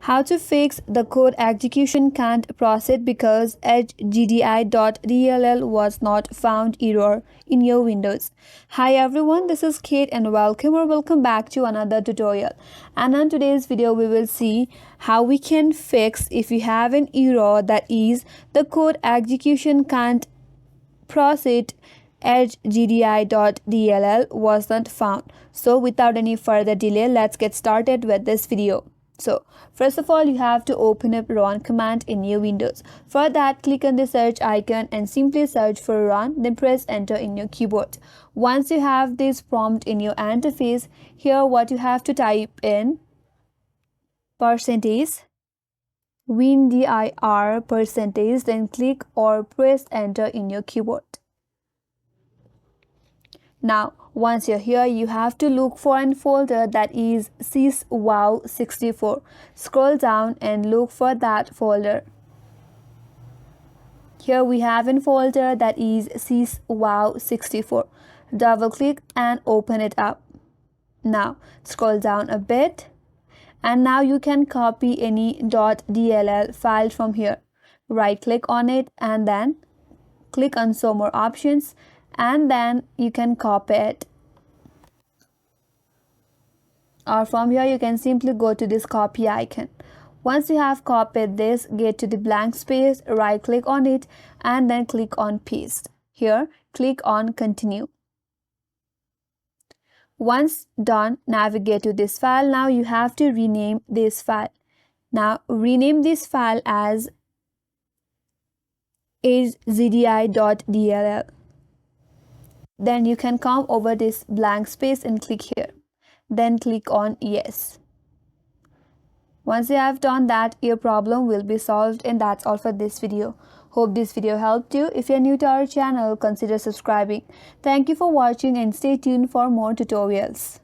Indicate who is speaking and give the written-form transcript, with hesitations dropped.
Speaker 1: How to fix the code execution can't proceed because edgegdi.dll was not found error in your Windows. Hi everyone, this is Kate and welcome back to another tutorial. And on today's video we will see how we can fix if you have an error that is the code execution can't proceed edgegdi.dll wasn't found. So without any further delay, let's get started with this video. So first of all, you have to open up run command in your Windows. For that, click on the search icon and simply search for run, then press enter in your keyboard. Once you have this prompt in your interface, here what you have to type in %, WinDIR %, then click or press enter in your keyboard. Now, once you're here, you have to look for a folder that is syswow64. Scroll down and look for that folder. Here we have a folder that is syswow64. Double click and open it up. Now, scroll down a bit. And now you can copy any .dll file from here. Right click on it and then click on show more options. And then you can copy it, or from here you can simply go to this copy icon. Once you have copied this, get to the blank space, right click on it and then click on paste. Here click on continue. Once done, navigate to this file. Now you have to rename this file. Now rename this file as edgegdi.dll. Then you can come over this blank space and click here. Then click on yes. Once you have done that, your problem will be solved, and that's all for this video. Hope this video helped you. If you're new to our channel, consider subscribing. Thank you for watching and stay tuned for more tutorials.